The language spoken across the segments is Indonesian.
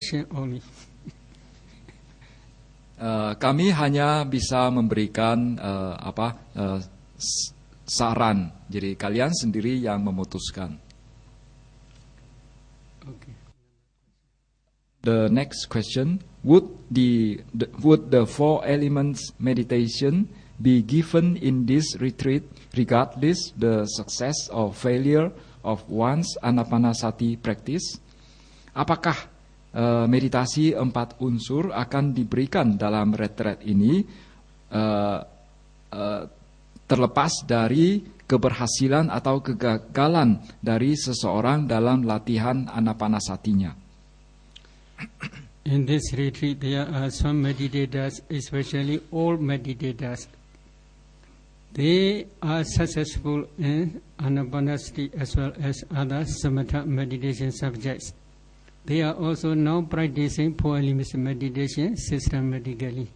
only. Kami hanya bisa memberikan saran. Jadi kalian sendiri yang memutuskan. Okay. The next question: would the four elements meditation be given in this retreat regardless the success or failure of one's anapanasati practice? Apakah meditasi 4 unsur akan diberikan dalam retreat ini terlepas dari keberhasilan atau kegagalan dari seseorang dalam latihan anapanasatinya? In this retreat, there are some meditators, especially old meditators. They are successful in anapanasati as well as other samatha meditation subjects. They are also now practicing four elements meditation systematically.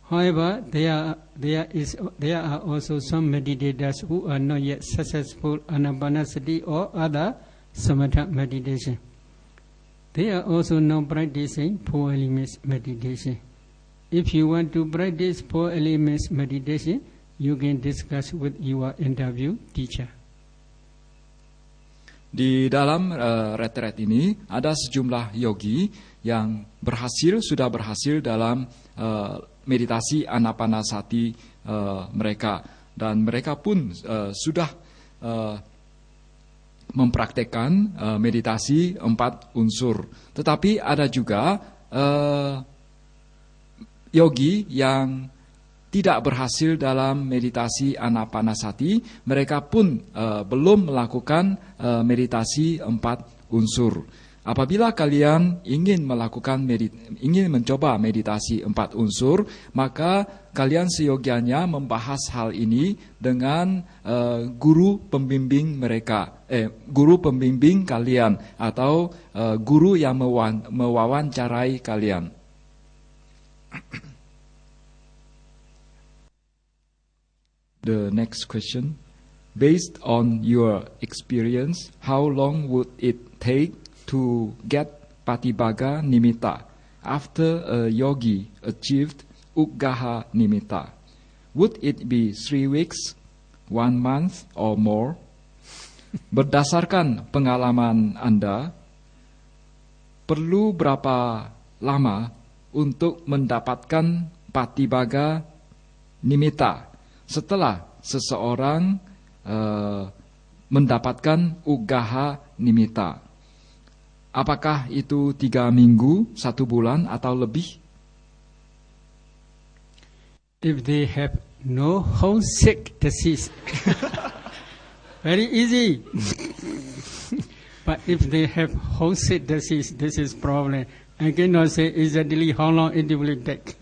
However, there are also some meditators who are not yet successful anapanasati or other samatha meditation. They are also now practicing four elements meditation. If you want to practice four elements meditation, you can discuss with your interview teacher. Di dalam retreat ini ada sejumlah yogi yang sudah berhasil dalam meditasi anapanasati mereka, dan mereka pun sudah mempraktekkan meditasi 4 unsur. Tetapi ada juga yogi yang tidak berhasil dalam meditasi anapanasati. Mereka pun belum melakukan meditasi 4 unsur. Apabila kalian ingin mencoba meditasi 4 unsur, maka kalian seyogianya membahas hal ini dengan guru pembimbing kalian atau guru yang mewawancarai kalian. The next question: based on your experience, how long would it take to get Patibhaga Nimitta after a yogi achieved Uggaha Nimitta? Would it be 3 weeks, 1 month, or more? Berdasarkan pengalaman Anda, perlu berapa lama untuk mendapatkan Patibhaga Nimitta setelah seseorang mendapatkan Uggaha Nimitta? Apakah itu 3 minggu, 1 bulan, atau lebih? If they have no homesick disease, very easy. But if they have homesick disease, this is problem. I cannot say exactly how long it will take.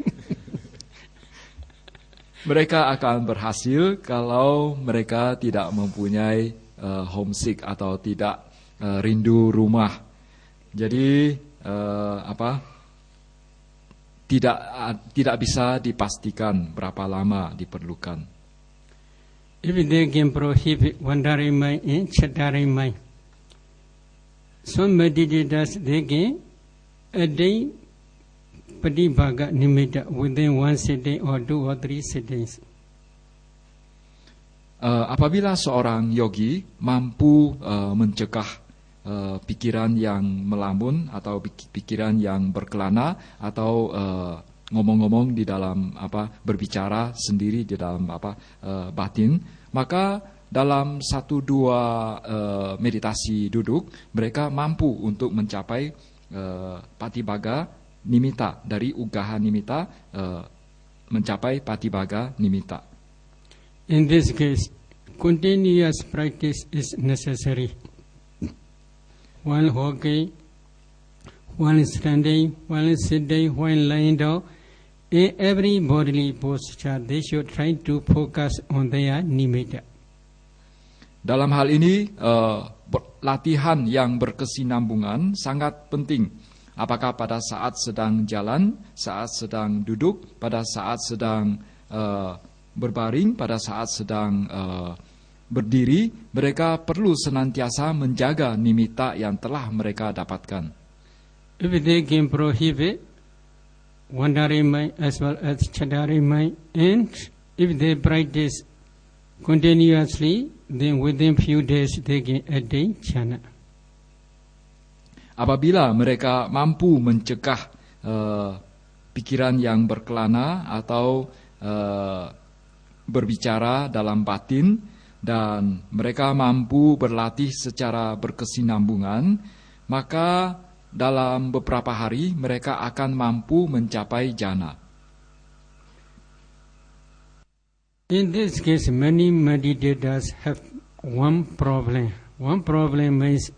Mereka akan berhasil kalau mereka tidak mempunyai homesick atau tidak rindu rumah. Jadi tidak bisa dipastikan berapa lama diperlukan. If they can prohibit wandering mind and chattering mind, some meditators they can attain Patibhaga Nimitta within 1 sitting or 2 or 3 sittings. Apabila seorang yogi mampu mencegah pikiran yang melamun atau pikiran yang berkelana atau ngomong-ngomong di dalam berbicara sendiri di dalam batin, maka dalam 1-2 meditasi duduk mereka mampu untuk mencapai Patibhaga Nimitta, dari Uggaha Nimitta mencapai Patibhaga Nimitta. In this case, continuous practice is necessary. While walking, while standing, while sitting, while lying down, in every bodily posture, they should try to focus on their nimitta. Dalam hal ini, latihan yang berkesinambungan sangat penting. Apakah pada saat sedang jalan, saat sedang duduk, pada saat sedang berbaring, pada saat sedang berdiri, mereka perlu senantiasa menjaga nimitta yang telah mereka dapatkan. if they can prohibit Wandarimai as well as Chadarimai, and if they practice continuously, then within few days they can attain jhana. Apabila mereka mampu mencegah pikiran yang berkelana atau berbicara dalam batin, dan mereka mampu berlatih secara berkesinambungan, maka dalam beberapa hari mereka akan mampu mencapai jhana. In this case, many meditators have one problem. One problem is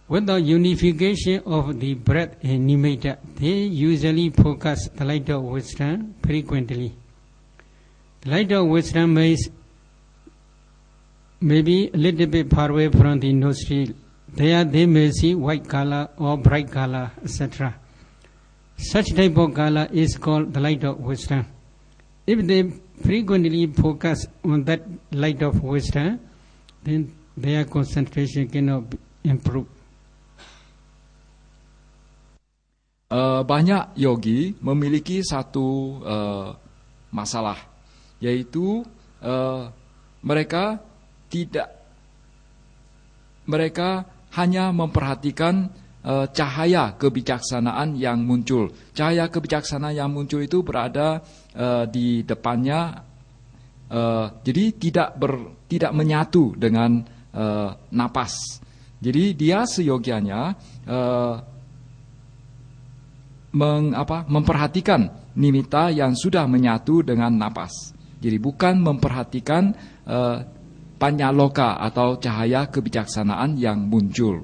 with the unification of the breath and nimitta, they usually focus the light of wisdom frequently. The light of wisdom is maybe a little bit far away from the nostril. There they may see white color or bright color, etc. Such type of color is called the light of wisdom. If they frequently focus on that light of wisdom, then their concentration cannot improve. Banyak yogi memiliki satu masalah, yaitu mereka hanya memperhatikan cahaya kebijaksanaan yang muncul. Cahaya kebijaksanaan yang muncul itu berada di depannya, jadi tidak menyatu dengan napas. Jadi dia seyogianya memperhatikan nimitta yang sudah menyatu dengan napas. Jadi bukan memperhatikan panyaloka atau cahaya kebijaksanaan yang muncul.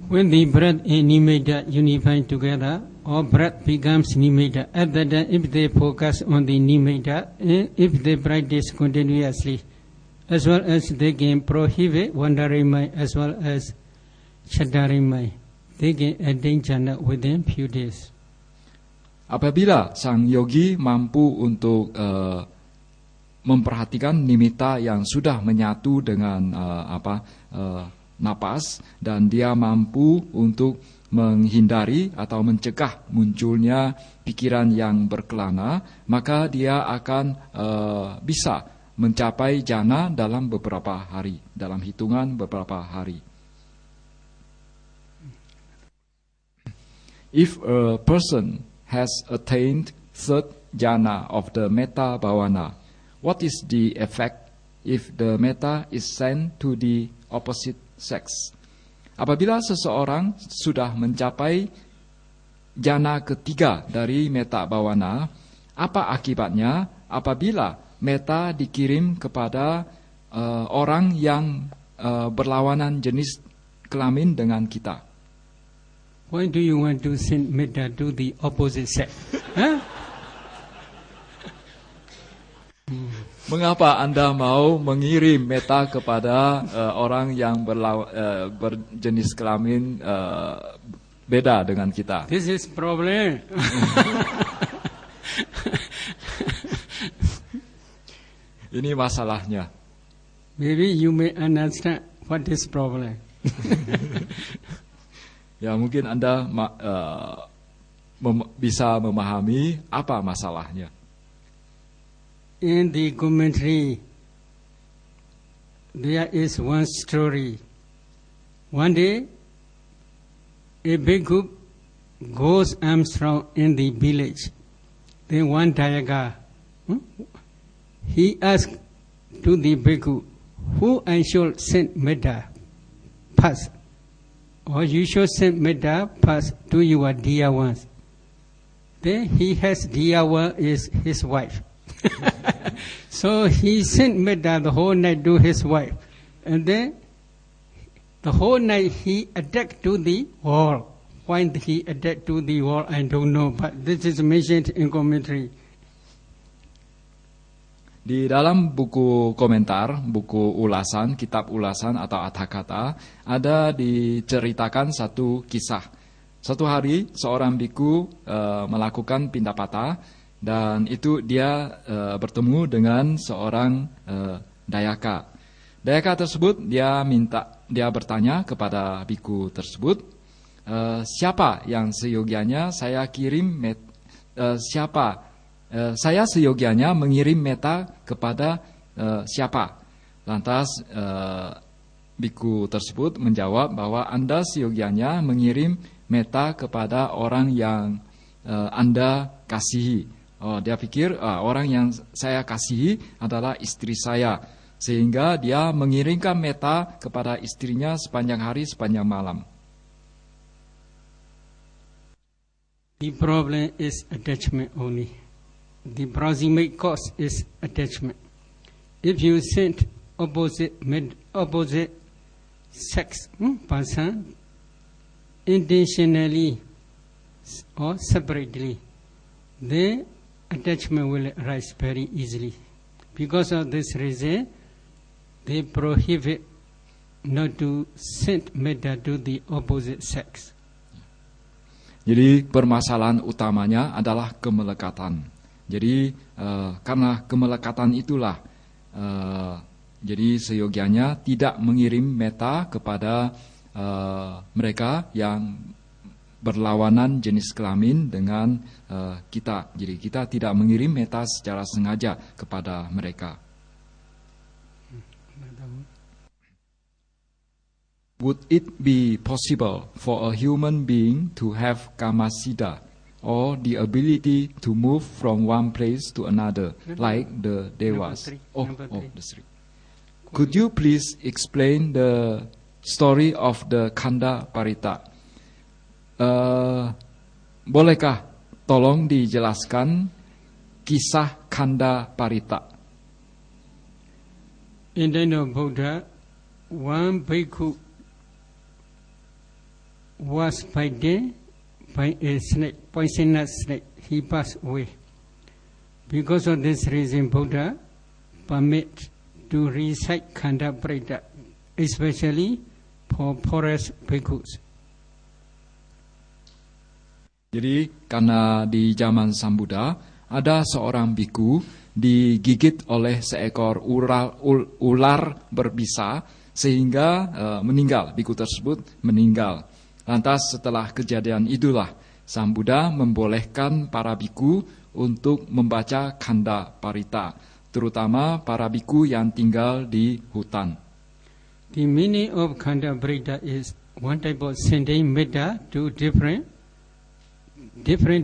When the breath and nimitta unify together, or breath becomes nimitta, at that time if they focus on the nimitta, and if they practice continuously, as well as they can prohibit Wandarimai as well as Chadarimai, they can attain jhana within few days. Apabila sang yogi mampu untuk memperhatikan nimitta yang sudah menyatu dengan napas, dan dia mampu untuk menghindari atau mencegah munculnya pikiran yang berkelana, maka dia akan bisa mencapai jhana dalam beberapa hari, dalam hitungan beberapa hari. If a person has attained third jhana of the metta bhavana, what is the effect if the metta is sent to the opposite sex? Apabila seseorang sudah mencapai jhana ketiga dari metta bhavana, apa akibatnya apabila metta dikirim kepada orang yang berlawanan jenis kelamin dengan kita? Why do you want to send metta to the opposite sex? Huh? Mengapa Anda mau mengirim metta kepada orang yang berjenis kelamin beda dengan kita? This is problem. Ini masalahnya. Maybe you may understand what is problem. Ya, mungkin Anda bisa memahami apa masalahnya. In the commentary, there is one story. One day, a bhikkhu goes Armstrong in the village. Then one Dayaka, he asked to the bhikkhu, who I should send metta first? Or you should send metta first to your dear ones. Then he has dear one is his wife. So he sent metta the whole night to his wife. And then the whole night he attacked to the wall. Why he attacked to the wall, I don't know. But this is mentioned in commentary. Di dalam buku komentar, buku ulasan, kitab ulasan atau Atthakatha, ada diceritakan satu kisah. Suatu hari seorang biku melakukan pindapata, dan itu dia bertemu dengan seorang Dayaka. Dayaka tersebut dia bertanya kepada biku tersebut, siapa yang seyogianya saya kirim saya seyogianya mengirim meta kepada siapa? Lantas biku tersebut menjawab bahwa Anda seyogianya mengirim meta kepada orang yang Anda kasihi. Dia pikir orang yang saya kasihi adalah istri saya, sehingga dia mengirimkan meta kepada istrinya sepanjang hari, sepanjang malam. The problem is attachment only. The proximate cause is attachment. If you send opposite sex person intentionally or separately, the attachment will arise very easily. Because of this reason, they prohibit not to send metta to the opposite sex. Jadi permasalahan utamanya adalah kemelekatan. Jadi karena kemelekatan itulah, jadi seyogianya tidak mengirim meta kepada mereka yang berlawanan jenis kelamin dengan kita. Jadi kita tidak mengirim meta secara sengaja kepada mereka. Would it be possible for a human being to have kamasiddha, or the ability to move from one place to another, like the devas? The three. Could you please explain the story of the Khanda Parita? Bolehkah tolong dijelaskan kisah Khanda Parita? In the name of Buddha, one bhikkhu was bitten by a snake, poisonous snake. He passed away. Because of this reason, Buddha permit to recite Khanda Parita, especially for forest bhikkhus. Jadi karena di zaman Sang Buddha ada seorang biku digigit oleh seekor ular berbisa sehingga meninggal. Biku tersebut meninggal. Lantas setelah kejadian itulah Sang Buddha membolehkan para biku untuk membaca Khanda Parita, terutama para biku yang tinggal di hutan. The meaning of Khanda Parita is one type of sending metta to different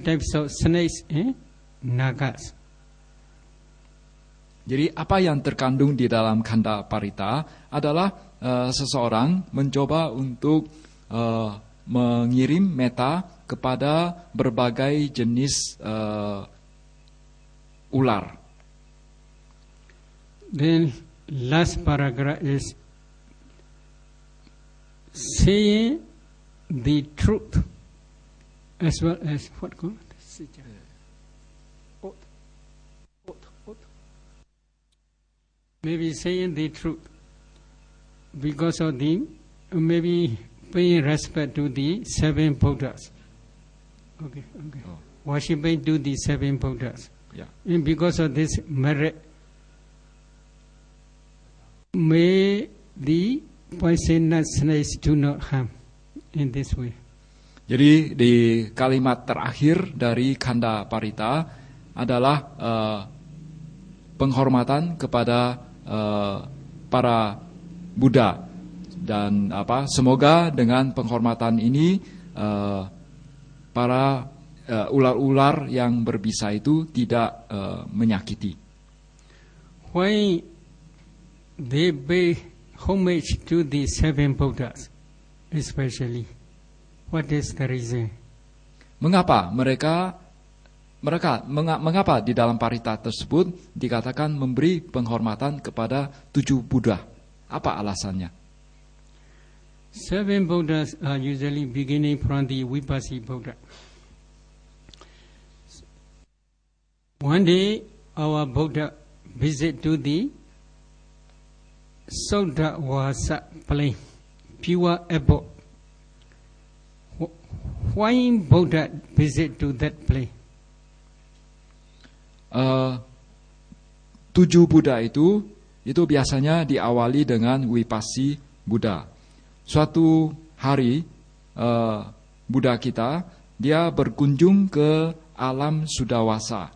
types of snakes and nagas. Jadi apa yang terkandung di dalam Khanda Parita adalah seseorang mencoba untuk mengirim meta kepada berbagai jenis ular. Then last paragraph is saying the truth as well as what called maybe saying the truth because of the maybe paying respect to the seven Buddhas. Okay. Worshipping to the seven Buddhas. Yeah. And because of this merit, may the poisonous snakes do not harm in this way. Jadi di kalimat terakhir dari Khanda Parita adalah penghormatan kepada para Buddha. Dan semoga dengan penghormatan ini para ular-ular yang berbisa itu tidak menyakiti. Why they pay homage to the seven Buddhas, especially? What is the reason? Mengapa mengapa di dalam parita tersebut dikatakan memberi penghormatan kepada 7 Buddha? Apa alasannya? Seven Buddhas are usually beginning from the Vipassana Buddha. One day, our Buddha visit to the Sodawasa plain, pure abode. Why Buddha visit to that plain? 7 Buddha itu biasanya diawali dengan Vipassana Buddha. Suatu hari Buddha kita, dia berkunjung ke alam Sudawasa.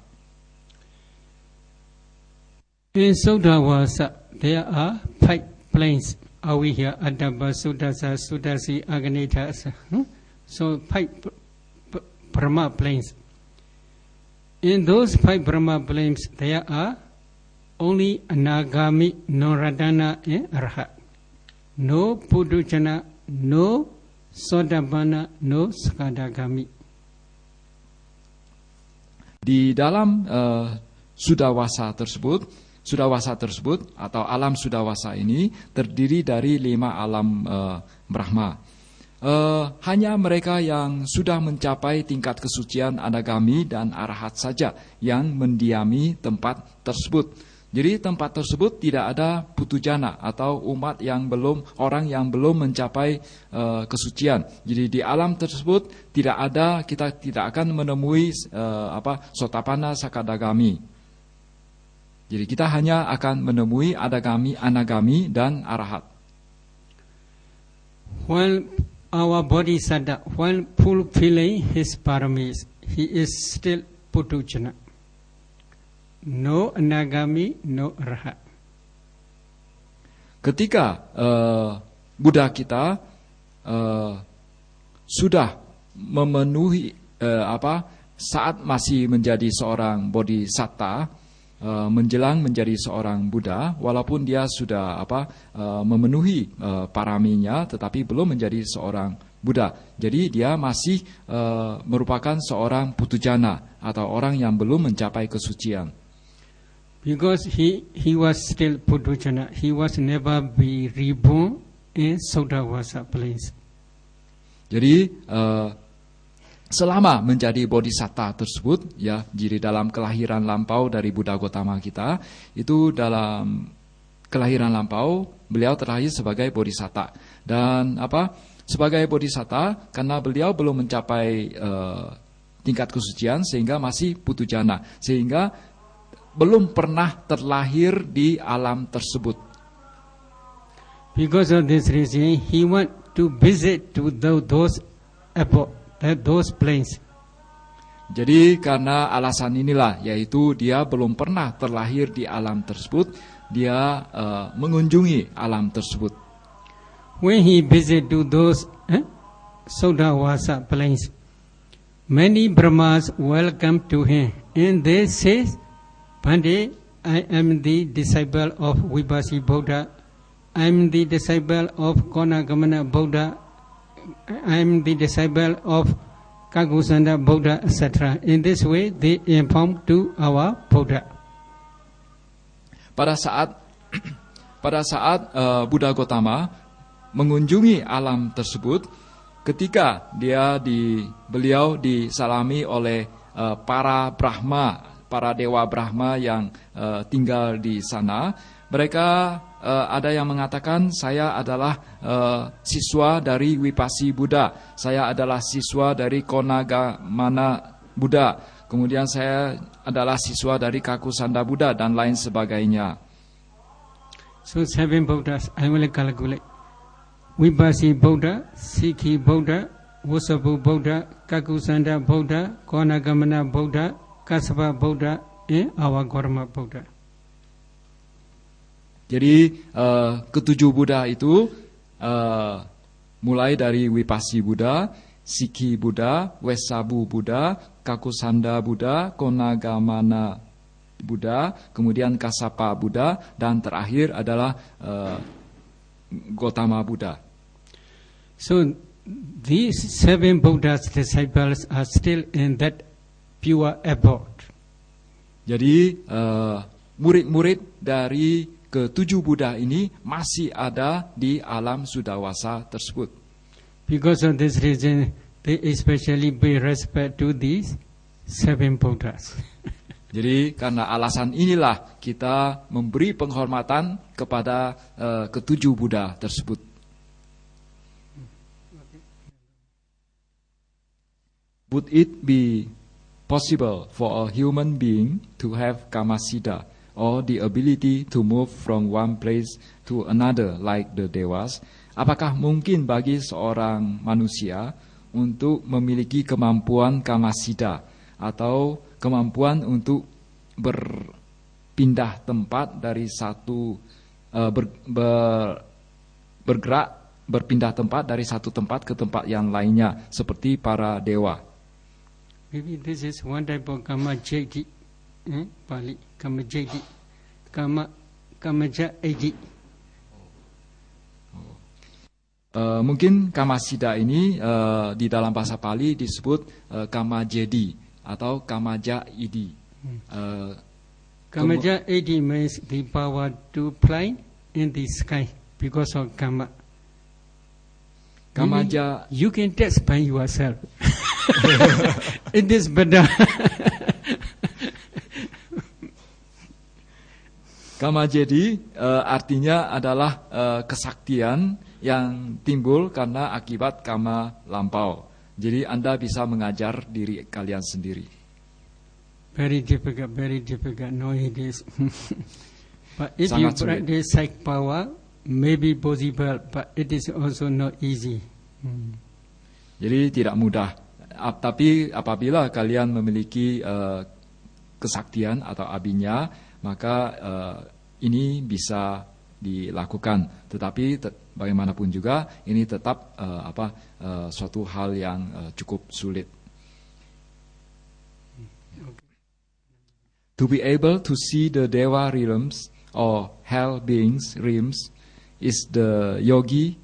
In Sudawasa, there are 5 planes. Avihya, Adabha, Sudasa, Sudasi, Aganita. So 5 Brahma planes. In those 5 Brahma planes, there are only Anagami, no Radhana, and Arhat. No Pudujana, no Sodabana, no Sakadagami. Di dalam Sudawasa tersebut atau alam Sudawasa ini terdiri dari 5 alam Brahma. Hanya mereka yang sudah mencapai tingkat kesucian Anagami dan Arahat saja yang mendiami tempat tersebut. Jadi tempat tersebut tidak ada putujana atau orang yang belum mencapai kesucian. Jadi di alam tersebut kita tidak akan menemui Sotapana Sakadagami. Jadi kita hanya akan menemui Anagami dan Arahat. While our bodhisattva, while fulfilling his paramis, he is still putujana. No Anagami, no Arhat. Ketika Buddha kita sudah memenuhi saat masih menjadi seorang bodhisatta, menjelang menjadi seorang Buddha, walaupun dia sudah memenuhi paraminya, tetapi belum menjadi seorang Buddha. Jadi dia masih merupakan seorang putujana atau orang yang belum mencapai kesucian. Because he was still Putujana, he was never be reborn in Sudawasa place. Jadi selama menjadi bodhisatta tersebut, ya, jadi dalam kelahiran lampau dari Buddha Gotama kita, itu dalam kelahiran lampau beliau terlahir sebagai bodhisatta. Dan sebagai bodhisatta karena beliau belum mencapai tingkat kesucian sehingga masih putujana, sehingga belum pernah terlahir di alam tersebut. Because of this reason, he want to visit to those planes. Jadi karena alasan inilah, yaitu dia belum pernah terlahir di alam tersebut, dia mengunjungi alam tersebut. When he visit to those Sudawasa planes, many Brahmas welcome to him, and they say, Bhante, I am the disciple of Vibhasi Buddha. I am the disciple of Konagamana Buddha. I am the disciple of Kagusanda Buddha, etc. In this way, they inform to our Buddha. Pada saat Buddha Gotama mengunjungi alam tersebut, ketika beliau disalami oleh para Brahma, para dewa Brahma yang tinggal di sana, mereka ada yang mengatakan, saya adalah siswa dari Vibhasi Buddha, saya adalah siswa dari Konagamana Buddha, kemudian saya adalah siswa dari Kakusanda Buddha, dan lain sebagainya. So 7 Buddhas, I will calculate. Vibhasi Buddha, Sikhi Buddha, Vasavu Buddha, Kakusanda Buddha, Konagamana Buddha, Kasapa Buddha, our Gorma Buddha. Jadi ketujuh Buddha itu mulai dari Vibhasi Buddha, Sikhi Buddha, Wesabu Buddha, Kakusanda Buddha, Konagamana Buddha, kemudian Kasapa Buddha, dan terakhir adalah Gotama Buddha. So these 7 Buddhas disciples are still in that pure abode. Jadi murid-murid dari ketujuh Buddha ini masih ada di alam Sudawasa tersebut. Because of this reason, they especially pay respect to these 7 Buddhas. Jadi karena alasan inilah kita memberi penghormatan kepada ketujuh Buddha tersebut. Would it be possible for a human being to have Kamasiddha, or the ability to move from one place to another like the Devas? Apakah mungkin bagi seorang manusia untuk memiliki kemampuan kamasida atau kemampuan untuk berpindah tempat dari satu bergerak berpindah tempat dari satu tempat ke tempat yang lainnya seperti para dewa. Maybe this is one type of kama jadi, Pali kama jadi, kamaja edi. Mungkin kamasida ini di dalam bahasa Pali disebut kamajedi atau kamaja idi. Kamaja edi means the power to fly in the sky because of kama. Kamaja, you can test by yourself. It is better. Kamajedi artinya adalah kesaktian yang timbul karena akibat kama lampau. Jadi Anda bisa mengajar diri kalian sendiri. Very difficult. No, it is. But if Sangat you practice psych power, maybe possible, but it is also not easy. Jadi tidak mudah. Tapi apabila kalian memiliki kesaktian atau abinya, maka ini bisa dilakukan. Tetapi bagaimanapun juga ini tetap suatu hal yang cukup sulit. To be able to see the Dewa realms or hell beings realms is the yogi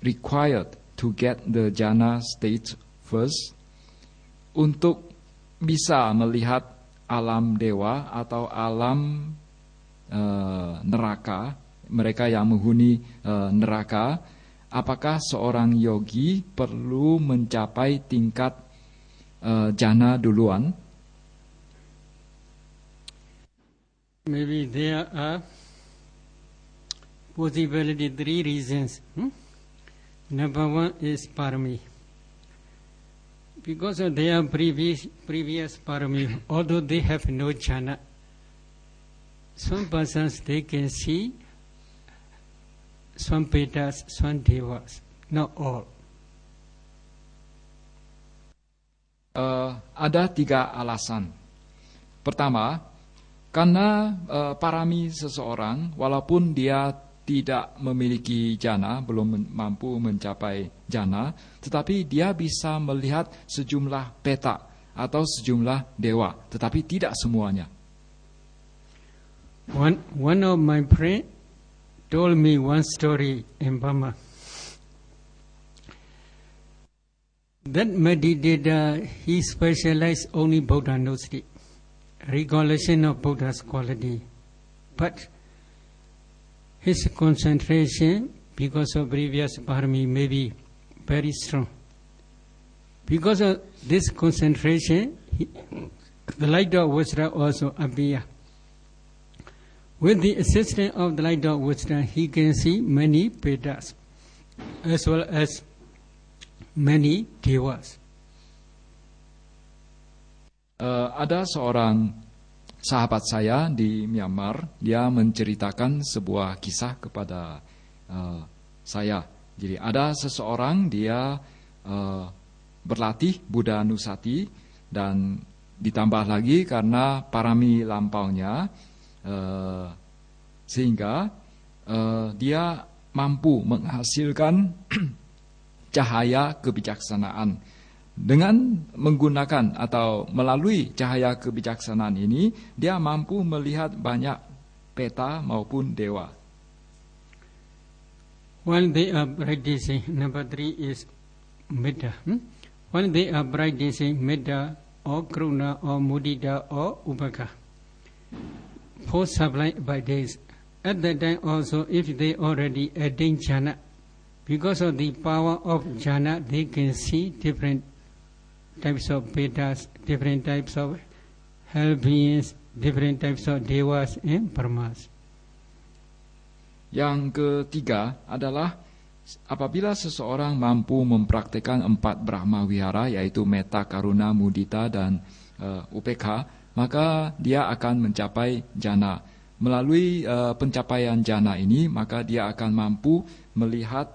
required to get the jhana state first. Untuk bisa melihat alam dewa atau alam neraka, mereka yang menghuni neraka, apakah seorang yogi perlu mencapai tingkat jhana duluan? Maybe there are possibility 3 reasons. Number 1 is parami. Because of their previous parami, although they have no jhana, some persons they can see some petas, some devas, not all. Ada 3 alasan. Pertama, karena parami seseorang, walaupun dia tidak memiliki jhana, belum mampu mencapai jhana, tetapi dia bisa melihat sejumlah peta atau sejumlah dewa, tetapi tidak semuanya. One of my friends told me one story in Burma. That meditator, he specialized only Buddha Gnostic, recollection of Buddha's quality. But his concentration, because of previous parami, may be very strong. Because of this concentration, the light of wisdom also appear. With the assistance of the light of wisdom, he can see many Vedas, as well as many devas. Ada seorang sahabat saya di Myanmar, dia menceritakan sebuah kisah kepada saya. Jadi ada seseorang, dia berlatih Buddha Nusati, dan ditambah lagi karena parami lampaunya, sehingga dia mampu menghasilkan cahaya kebijaksanaan. Dengan menggunakan atau melalui cahaya kebijaksanaan ini, dia mampu melihat banyak peta maupun dewa. When they are practicing, number 3 is metta. When they are practicing metta or karuna or mudita or ubeka, for sublime by days, at that time also, if they already attain jhana, because of the power of jhana, they can see different types of Vedas, different types of hell beings, different types of devas and paramas. Yang ketiga adalah apabila seseorang mampu mempraktikkan 4 Brahma Wihara, yaitu metta, karuna, mudita, dan upekha, maka dia akan mencapai jhana. Melalui pencapaian jhana ini, maka dia akan mampu melihat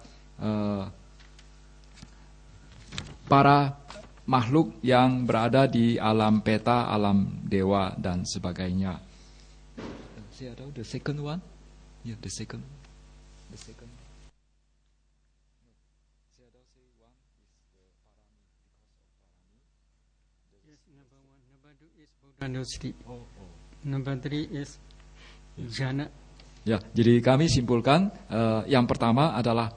para makhluk yang berada di alam peta, alam dewa dan sebagainya. The second one, yeah, the second. Yes, number 1. Number 2 is Buddhanussati. Number 3 is jhana. Ya, jadi kami simpulkan yang pertama adalah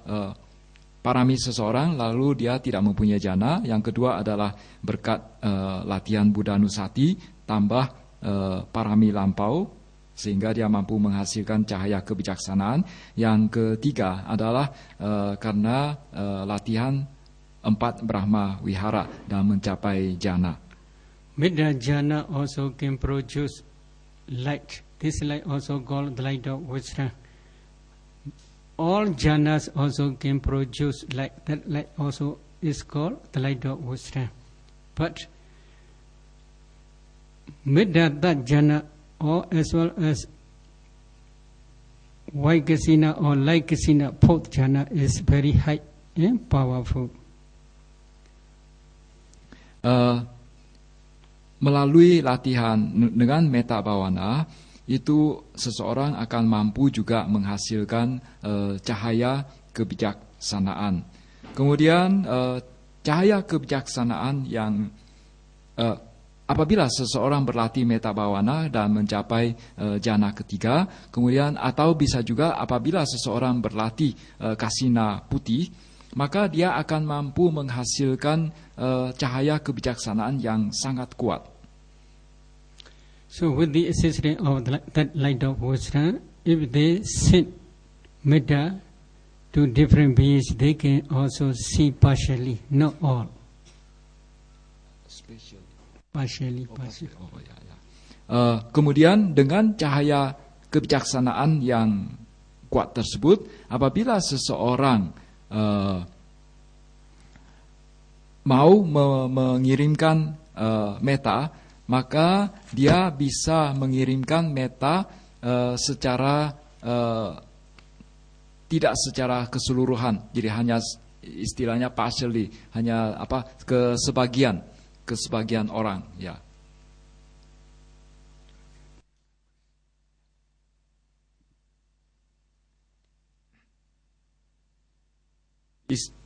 parami seseorang lalu dia tidak mempunyai jana. Yang kedua adalah berkat latihan Buddhanussati tambah parami lampau sehingga dia mampu menghasilkan cahaya kebijaksanaan. Yang ketiga adalah karena latihan 4 Brahma Wihara dan mencapai jana. Medha jhana also can produce light. This light also called the light of wisdom. All jhanas also can produce light. That light also is called the light of wisdom. But Medha jhana, or as well as Vaikasina or Laikasina, both jhana is very high and powerful. Melalui latihan dengan metta bhavana itu seseorang akan mampu juga menghasilkan cahaya kebijaksanaan. Kemudian cahaya kebijaksanaan yang apabila seseorang berlatih metta bhavana dan mencapai jana ketiga, kemudian atau bisa juga apabila seseorang berlatih kasina putih, maka dia akan mampu menghasilkan cahaya kebijaksanaan yang sangat kuat. So with the assistance of that light of wisdom, if they send metta to different beings, they can also see partially, not all. Partially. Kemudian dengan cahaya kebijaksanaan yang kuat tersebut, apabila seseorang mau mengirimkan metta, maka dia bisa mengirimkan metta secara tidak secara keseluruhan. Jadi hanya istilahnya partially, hanya ke sebagian orang, ya.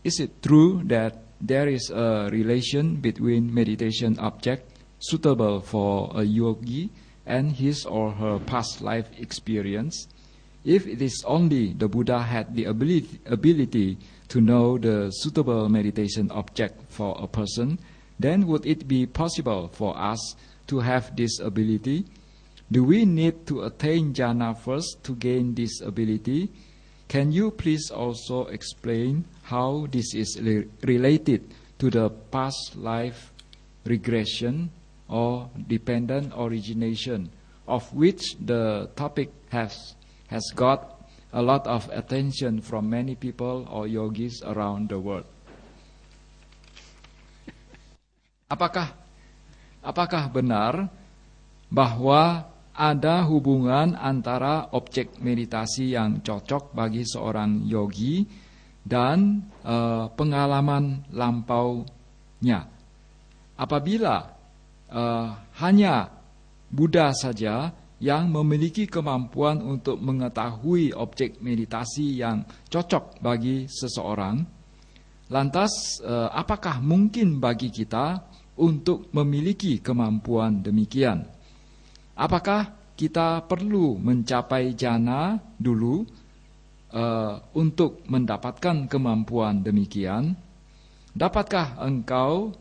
Is it true that there is a relation between meditation object suitable for a yogi and his or her past life experience? If it is only the Buddha had the ability to know the suitable meditation object for a person, then would it be possible for us to have this ability? Do we need to attain jhana first to gain this ability? Can you please also explain how this is related to the past life regression or dependent origination, of which the topic has got a lot of attention from many people or yogis around the world? Apakah benar bahwa ada hubungan antara objek meditasi yang cocok bagi seorang yogi dan pengalaman lampaunya? Apabila hanya Buddha saja yang memiliki kemampuan untuk mengetahui objek meditasi yang cocok bagi seseorang, lantas apakah mungkin bagi kita untuk memiliki kemampuan demikian? Apakah kita perlu mencapai jhana dulu untuk mendapatkan kemampuan demikian? Dapatkah engkau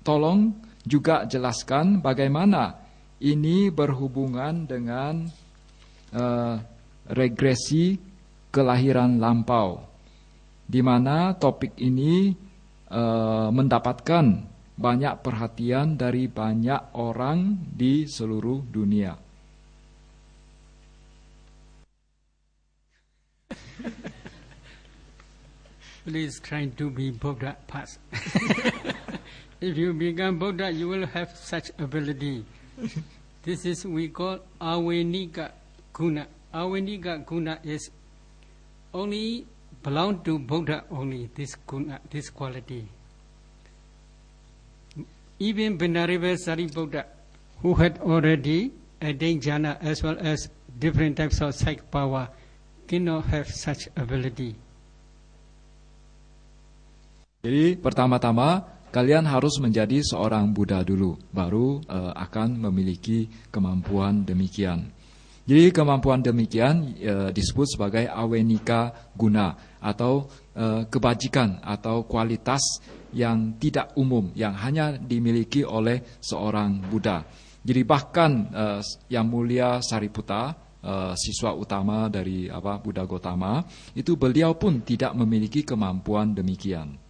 tolong juga jelaskan bagaimana ini berhubungan dengan regresi kelahiran lampau, di mana topik ini mendapatkan banyak perhatian dari banyak orang di seluruh dunia. Please try to be Buddha past. If you become Buddha, you will have such ability. This is we call Awenika Guna. Awenika Guna is only belong to Buddha only, this guna, this quality. Even Venerable Sariputta, who had already attained jhana as well as different types of psychic power, cannot have such ability. Jadi pertama-tama kalian harus menjadi seorang Buddha dulu, baru akan memiliki kemampuan demikian. Jadi kemampuan demikian disebut sebagai awenika guna atau kebajikan atau kualitas yang tidak umum, yang hanya dimiliki oleh seorang Buddha. Jadi bahkan Yang Mulia Sariputta, siswa utama dari Buddha Gotama, itu beliau pun tidak memiliki kemampuan demikian.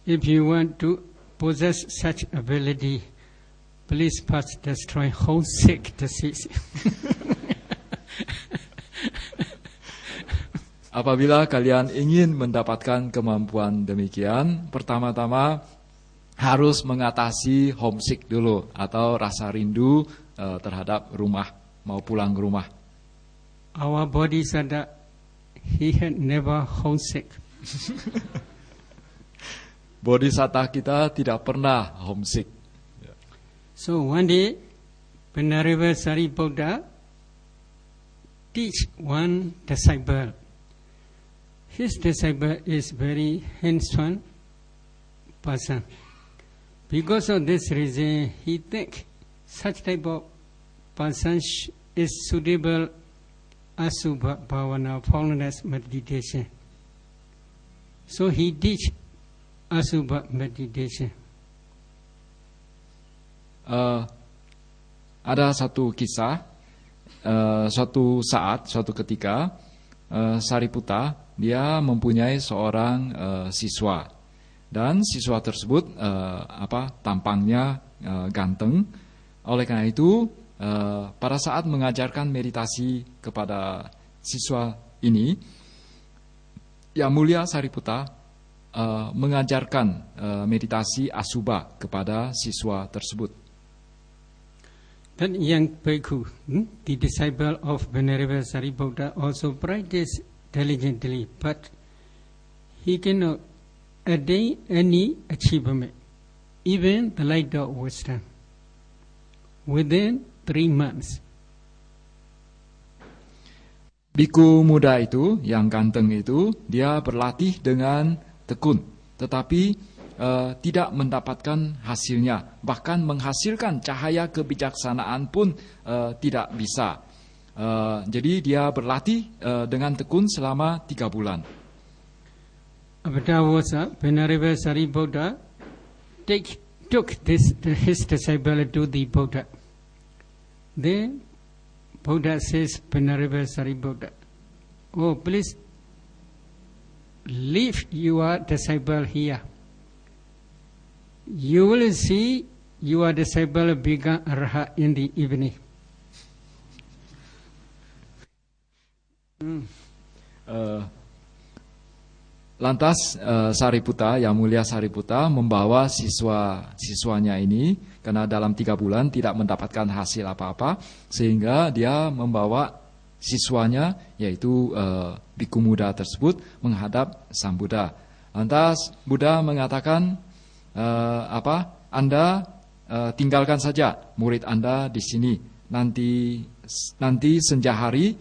If you want to possess such ability, please first destroy homesick disease. Apabila kalian ingin mendapatkan kemampuan demikian, pertama-tama harus mengatasi homesick dulu atau rasa rindu terhadap rumah, mau pulang ke rumah. Our Bodhisattva, he had never homesick. Bodhisattva kita tidak pernah homesick. So one day, Venerable Sariputta teach one disciple. His disciple is very handsome person. Because of this reason, he think such type of person is suitable Asubha Bhavana, formless meditation. So he teach Asubha meditation. Ada satu kisah, suatu saat, suatu ketika, Sariputta dia mempunyai seorang siswa, dan siswa tersebut tampangnya ganteng. Oleh karena itu, pada saat mengajarkan meditasi kepada siswa ini, Yang Mulia Sariputta mengajarkan meditasi Asubha kepada siswa tersebut. That young bhikkhu, the disciple of Venerable Sariputta, also practiced diligently, but he cannot attain any achievement, even the light of wisdom, within 3 months. Biku muda itu, yang ganteng itu, dia berlatih dengan tekun, tetapi tidak mendapatkan hasilnya. Bahkan menghasilkan cahaya kebijaksanaan pun tidak bisa. Jadi dia berlatih dengan tekun selama 3 bulan. Abhidhavasa, Venerable Sariputta took his disciple to the Buddha. Then Buddha says, Venerable Sariputta, oh please leave your disciple here. You will see your disciple become arhat in the evening. Lantas Sariputta, Yang Mulia Sariputta membawa siswanya ini, karena dalam 3 bulan tidak mendapatkan hasil apa-apa, sehingga dia membawa siswanya, yaitu biku muda tersebut, menghadap Sang Buddha. Lantas Buddha mengatakan, Anda tinggalkan saja murid Anda di sini. Nanti senja hari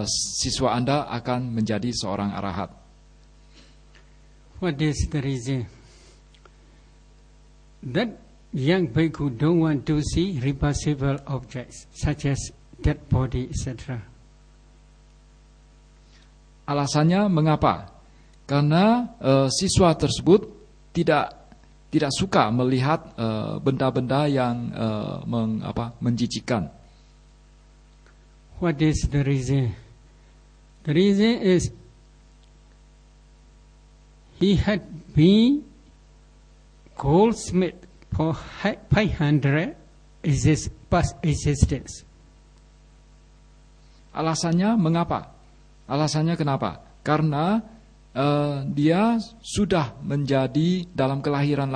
siswa Anda akan menjadi seorang arahat. What is the reason? That young bhikkhu don't want to see reversible objects such as dead body, etc. Alasannya mengapa? Karena siswa tersebut tidak suka melihat benda-benda yang menjijikkan. What is the reason? The reason is he had been goldsmith for 500 past existence. Alasannya mengapa? Alasannya kenapa? Karena dia sudah menjadi dalam kelahiran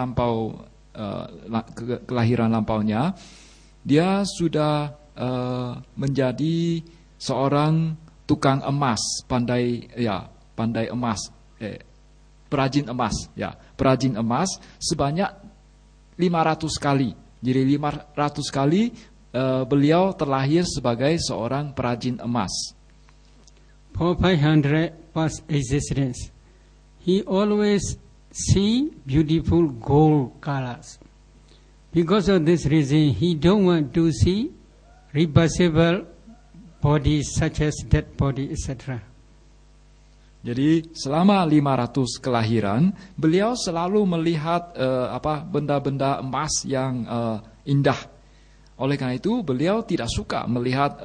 lampaunya, dia sudah menjadi seorang tukang emas, pandai emas, perajin emas, ya, perajin emas sebanyak 500 kali. Jadi 500 kali beliau terlahir sebagai seorang perajin emas. For 500 past existence, he always see beautiful gold colors. Because of this reason, he don't want to see reversible bodies such as dead body, etc. Jadi selama 500 kelahiran, beliau selalu melihat benda-benda emas yang indah. Oleh karena itu, beliau tidak suka melihat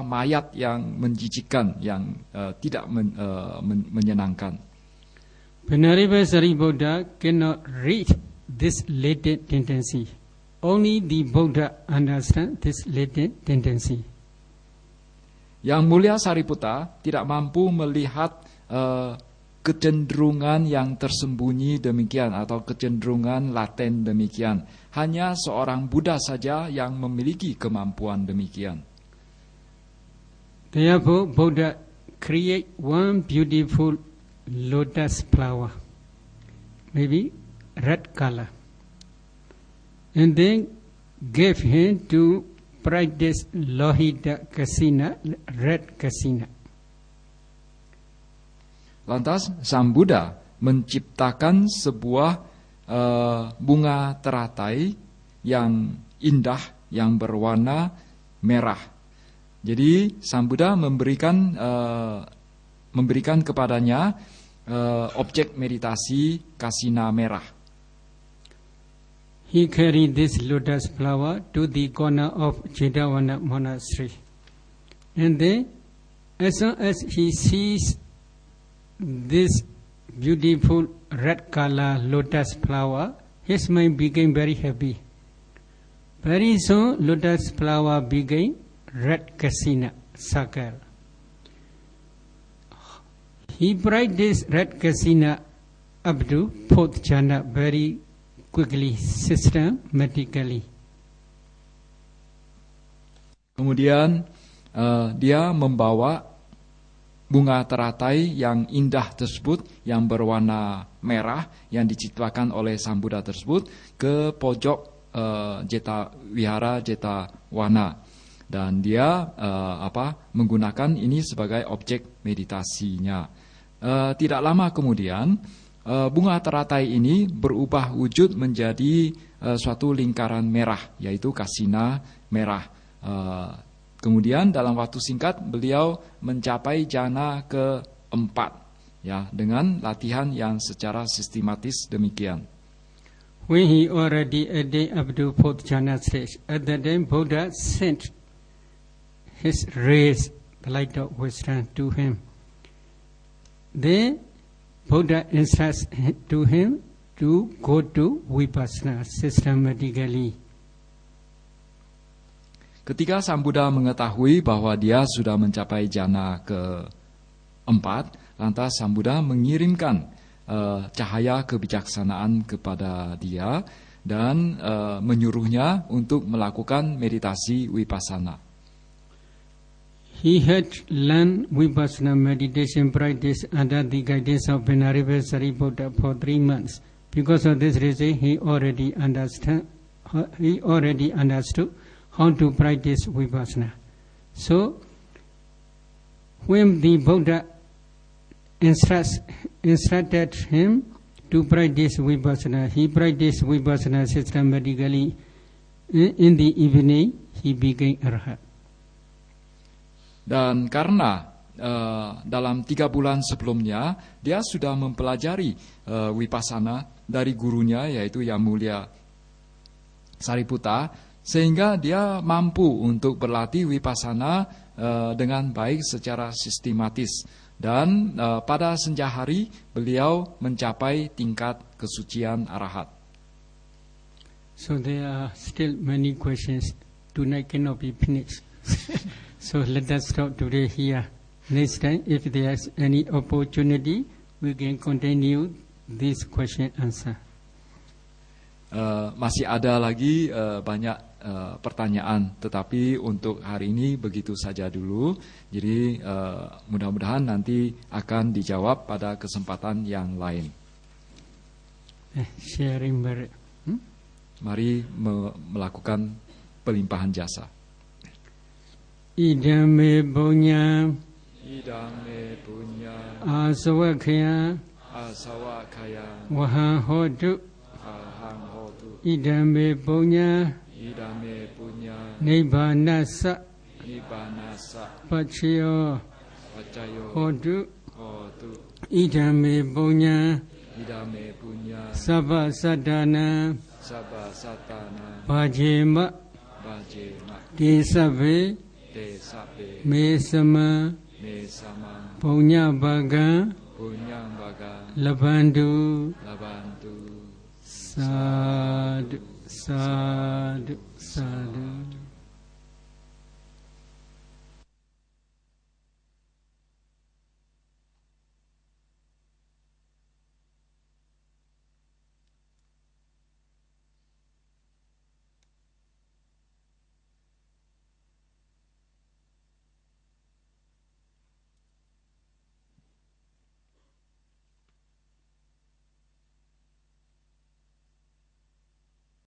mayat yang menjijikkan, yang tidak menyenangkan. Venerable Sariputta cannot read this latent tendency. Only the Buddha understand this latent tendency. Yang mulia Sariputta tidak mampu melihat kecenderungan yang tersembunyi demikian atau kecenderungan laten demikian. Hanya seorang Buddha saja yang memiliki kemampuan demikian. Therefore, Buddha create one beautiful lotus flower, maybe red color, and then gave him to practice Lohita Kasina, red kasina. Lantas Sang Buddha menciptakan sebuah bunga teratai yang indah, yang berwarna merah. Jadi Sang Buddha memberikan kepadanya objek meditasi kasina merah. He carried this lotus flower to the corner of Jetavana monastery. And then, as soon as he sees this beautiful red color lotus flower, his mind became very happy. Very soon, lotus flower became red kasina, circle. He practiced red kasina up to fourth jhana very quickly, systematically. Kemudian dia membawa bunga teratai yang indah tersebut, yang berwarna merah, yang diciptakan oleh Sang Buddha tersebut ke pojok wihara Jetavana, dan dia menggunakan ini sebagai objek meditasinya. Tidak lama kemudian bunga teratai ini berubah wujud menjadi suatu lingkaran merah, yaitu kasina merah. Kemudian dalam waktu singkat beliau mencapai jhana ke-4, ya, dengan latihan yang secara sistematis demikian. When he already attained up to fourth jhana stage, at that time Buddha sent his rays, the light of wisdom, to him. Then Buddha instructs to him to go to Vipassana systematically. Ketika Sang Buddha mengetahui bahwa dia sudah mencapai jhana ke-4, lantas Sang Buddha mengirimkan cahaya kebijaksanaan kepada dia dan menyuruhnya untuk melakukan meditasi vipassana. He had learned Vipassana meditation practice under the guidance of Venerable Sariputta for 3 months. Because of this reason, he already understood how to practice Vipassana. So, when the Buddha instructed him to practice Vipassana, he practiced Vipassana systematically. In the evening, he became Arhat. Dan karena dalam 3 bulan sebelumnya dia sudah mempelajari Vipassana dari gurunya, yaitu Yang Mulia Sariputta, sehingga dia mampu untuk berlatih Vipassana dengan baik secara sistematis. Dan pada senja hari beliau mencapai tingkat kesucian Arahat. So there are still many questions. Tonight cannot be finished. So let us stop today here. Next time, if there is any opportunity, we can continue this question answer. Masih ada lagi banyak pertanyaan, tetapi untuk hari ini begitu saja dulu. Jadi mudah-mudahan nanti akan dijawab pada kesempatan yang lain. Sharing merit. Mari melakukan pelimpahan jasa. Idame punya Idame punya asawakaya asawakaya wahan hotu. ahang hotu. Idame punya Idame punya nibbanasa nibbanasa pacayo pacayo hotu. hotu. Idame punya Idame punya sabba sadana sabba satana bhajema bajema desabe te sabe mesama me sama punya baga punyang baga labandu labantu sadhu sadhu sadhu.